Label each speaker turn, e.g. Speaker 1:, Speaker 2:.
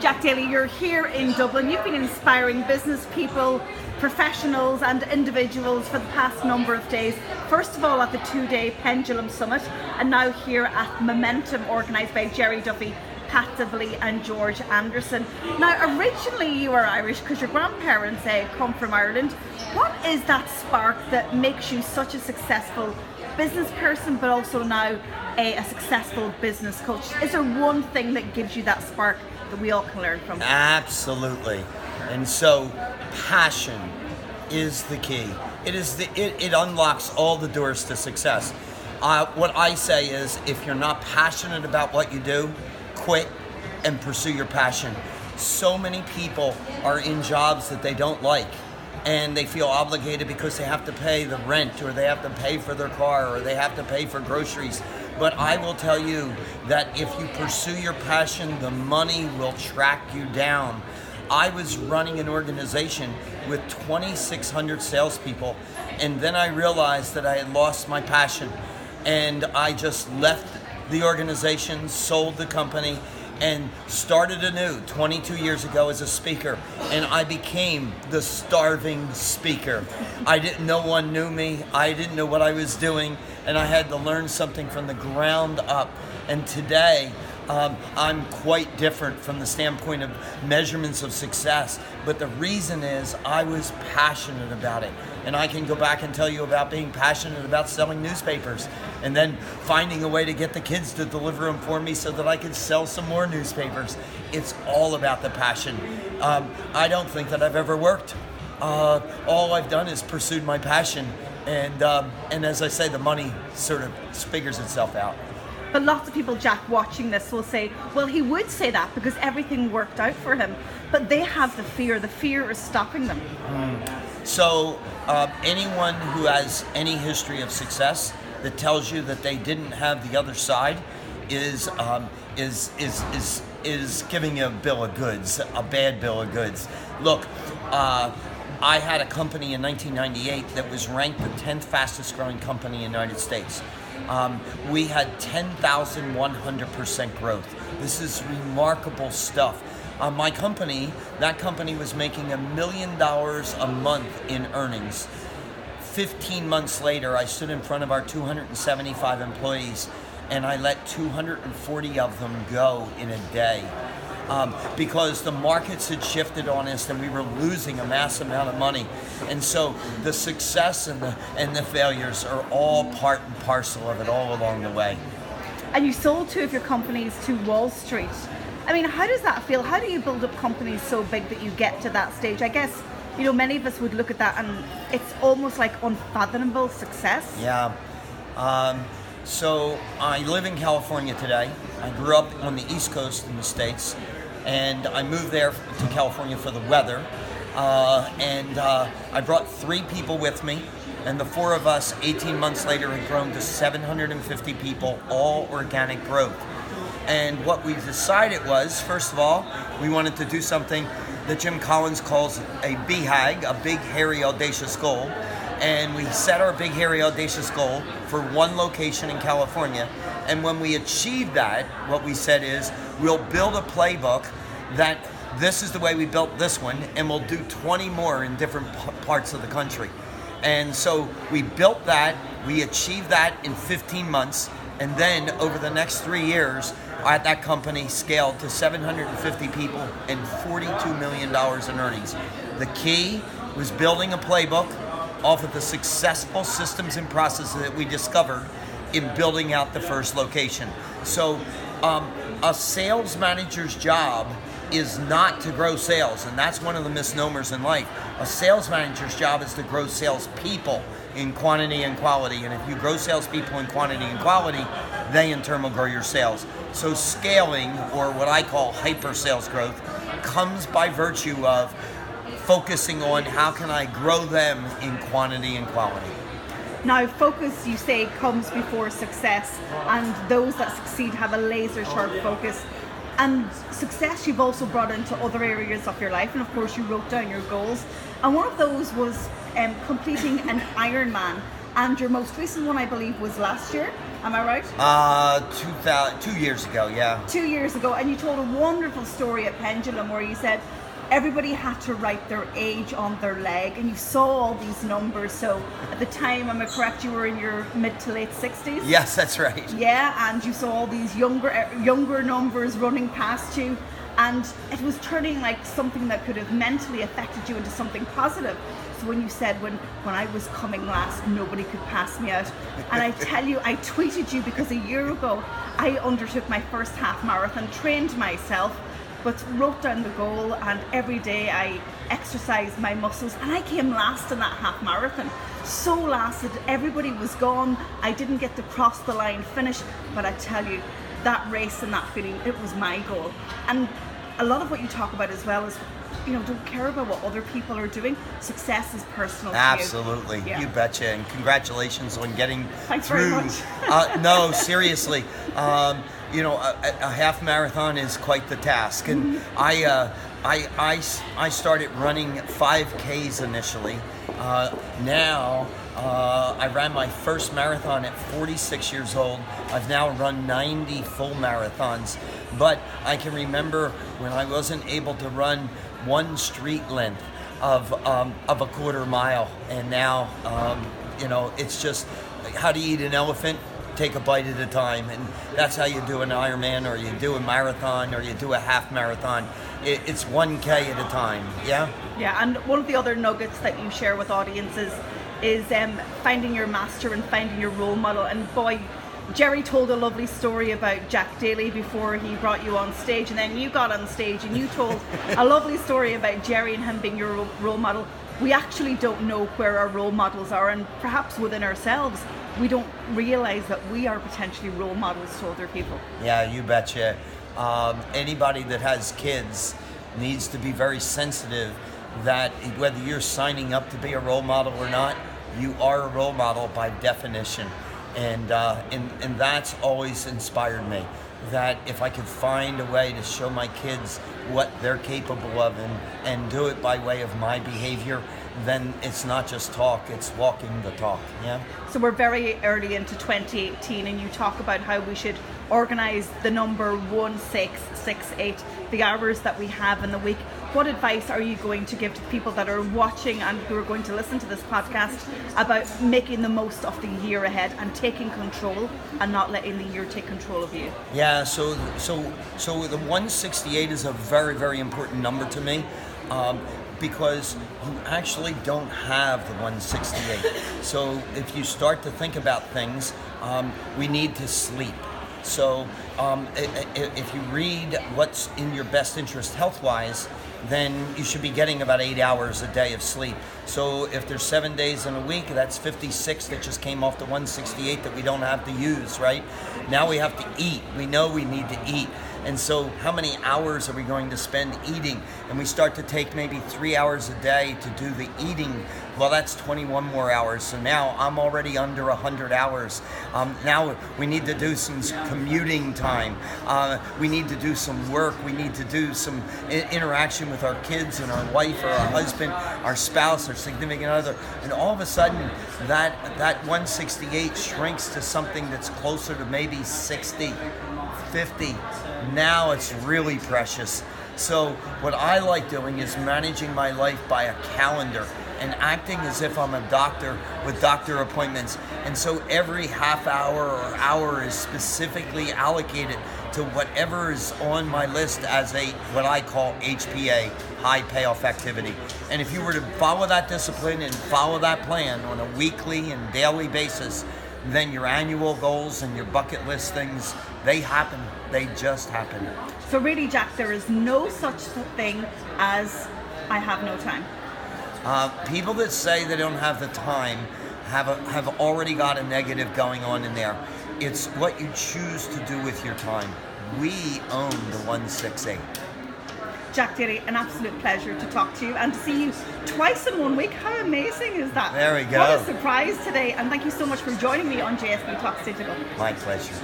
Speaker 1: Jack Daly, you're here in Dublin. You've been inspiring business people, professionals and individuals for the past number of days. First of all at the 2-day Pendulum Summit, and now here at Momentum, organised by Jerry Duffy, Pat Davley and George Anderson. Now originally you were Irish because your grandparents come from Ireland. What is that spark that makes you such a successful business person but also now a successful business coach? Is there one thing that gives you that spark that we all can learn from?
Speaker 2: Absolutely. And so passion is the key. It unlocks all the doors to success. What I say is, if you're not passionate about what you do, quit and pursue your passion. So many people are in jobs that they don't like, and they feel obligated because they have to pay the rent, or they have to pay for their car, or they have to pay for groceries. But I will tell you that if you pursue your passion, the money will track you down. I was running an organization with 2,600 salespeople, and then I realized that I had lost my passion, and I just left the organization, sold the company, and started anew 22 years ago as a speaker, and I became the starving speaker. No one knew me, I didn't know what I was doing, and I had to learn something from the ground up. And today, I'm quite different from the standpoint of measurements of success, but the reason is I was passionate about it. And I can go back and tell you about being passionate about selling newspapers, and then finding a way to get the kids to deliver them for me so that I could sell some more newspapers. It's all about the passion. I don't think that I've ever worked. All I've done is pursued my passion, and as I say, the money sort of figures itself out.
Speaker 1: But lots of people, Jack, watching this will say, well, he would say that because everything worked out for him. But they have the fear. The fear is stopping them.
Speaker 2: So anyone who has any history of success that tells you that they didn't have the other side is giving you a bill of goods, a bad bill of goods. Look, I had a company in 1998 that was ranked the 10th fastest growing company in the United States. We had 10,100% growth. This is remarkable stuff. My company, that company was making $1 million a month in earnings. 15 months later, I stood in front of our 275 employees, and I let 240 of them go in a day. Because the markets had shifted on us and we were losing a massive amount of money. And so the success and the failures are all part and parcel of it all along the way.
Speaker 1: And you sold 2 of your companies to Wall Street. I mean, how does that feel? How do you build up companies so big that you get to that stage? I guess, many of us would look at that and it's almost like unfathomable success.
Speaker 2: Yeah. So I live in California today. I grew up on the East Coast in the States, and I moved there to California for the weather. And I brought 3 people with me, and the 4 of us 18 months later had grown to 750 people, all organic growth. And what we decided was, first of all, we wanted to do something that Jim Collins calls a BHAG, a big, hairy, audacious goal. And we set our big, hairy, audacious goal for 1 location in California. And when we achieved that, what we said is, we'll build a playbook that this is the way we built this one, and we'll do 20 more in different parts of the country. And so we built that, we achieved that in 15 months, and then over the next 3 years, that company scaled to 750 people and $42 million in earnings. The key was building a playbook off of the successful systems and processes that we discovered in building out the first location. So a sales manager's job is not to grow sales, and that's one of the misnomers in life. A sales manager's job is to grow salespeople in quantity and quality, and if you grow salespeople in quantity and quality, they in turn will grow your sales. So scaling, or what I call hyper sales growth, comes by virtue of focusing on how can I grow them in quantity and quality.
Speaker 1: Now, focus, you say, comes before success, and those that succeed have a laser sharp focus. And success you've also brought into other areas of your life, and of course you wrote down your goals. And one of those was completing an Ironman. And your most recent one, I believe, was last year. Am I right?
Speaker 2: 2 years ago, yeah.
Speaker 1: 2 years ago, and you told a wonderful story at Pendulum where you said everybody had to write their age on their leg, and you saw all these numbers. So at the time, am I correct, you were in your mid to late 60s?
Speaker 2: Yes, that's right.
Speaker 1: Yeah, and you saw all these younger numbers running past you, and it was turning like something that could have mentally affected you into something positive. So when you said, when I was coming last, nobody could pass me out. And I tell you, I tweeted you because a year ago, I undertook my first half marathon, trained myself, but wrote down the goal, and every day I exercised my muscles, and I came last in that half marathon. So last that everybody was gone. I didn't get to cross the line finish, but I tell you, that race and that feeling, it was my goal. And a lot of what you talk about as well is, don't care about what other people are doing. Success is personal to you.
Speaker 2: Absolutely. Yeah. You betcha. And congratulations on getting
Speaker 1: Thanks
Speaker 2: through.
Speaker 1: Very much.
Speaker 2: No, seriously. A half marathon is quite the task. And I started running 5Ks initially. Now I ran my first marathon at 46 years old. I've now run 90 full marathons. But I can remember when I wasn't able to run one street length of a quarter mile, and now it's just, how do you eat an elephant? Take a bite at a time, and that's how you do an Ironman, or you do a marathon, or you do a half marathon. It's 1K at a time. Yeah.
Speaker 1: Yeah, and one of the other nuggets that you share with audiences is finding your master and finding your role model. And boy, Jerry told a lovely story about Jack Daly before he brought you on stage, and then you got on stage and you told a lovely story about Jerry and him being your role model. We actually don't know where our role models are, and perhaps within ourselves we don't realize that we are potentially role models to other people.
Speaker 2: Yeah, you betcha. Anybody that has kids needs to be very sensitive that whether you're signing up to be a role model or not, you are a role model by definition. And that's always inspired me, that if I could find a way to show my kids what they're capable of and do it by way of my behavior, then it's not just talk, it's walking the talk. Yeah.
Speaker 1: So we're very early into 2018, and you talk about how we should organize the number 1668, the hours that we have in the week. What advice are you going to give to people that are watching and who are going to listen to this podcast about making the most of the year ahead and taking control and not letting the year take control of you?
Speaker 2: Yeah, so the 168 is a very, very important number to me. Because you actually don't have the 168. So if you start to think about things, we need to sleep. So if you read what's in your best interest health-wise, then you should be getting about 8 hours a day of sleep. So if there's 7 days in a week, that's 56 that just came off the 168 that we don't have to use, right? Now we have to eat. We know we need to eat. And so how many hours are we going to spend eating? And we start to take maybe 3 hours a day to do the eating. Well, that's 21 more hours. So now I'm already under 100 hours. Now we need to do some commuting time. We need to do some work. We need to do some interaction with our kids and our wife or our husband, our spouse, our significant other. And all of a sudden, that 168 shrinks to something that's closer to maybe 60, 50. Now it's really precious. So what I like doing is managing my life by a calendar and acting as if I'm a doctor with doctor appointments. And so every half hour or hour is specifically allocated to whatever is on my list as a what I call HPA, high payoff activity. And if you were to follow that discipline and follow that plan on a weekly and daily basis, then your annual goals and your bucket list things, they happen. They just happen.
Speaker 1: So really, Jack, there is no such thing as I have no time.
Speaker 2: People that say they don't have the time have already got a negative going on in there. It's what you choose to do with your time. We own the 168.
Speaker 1: Jack Daly, an absolute pleasure to talk to you and to see you twice in 1 week. How amazing is that?
Speaker 2: There we go.
Speaker 1: What a surprise today, and thank you so much for joining me on JSB Talks Digital.
Speaker 2: My pleasure.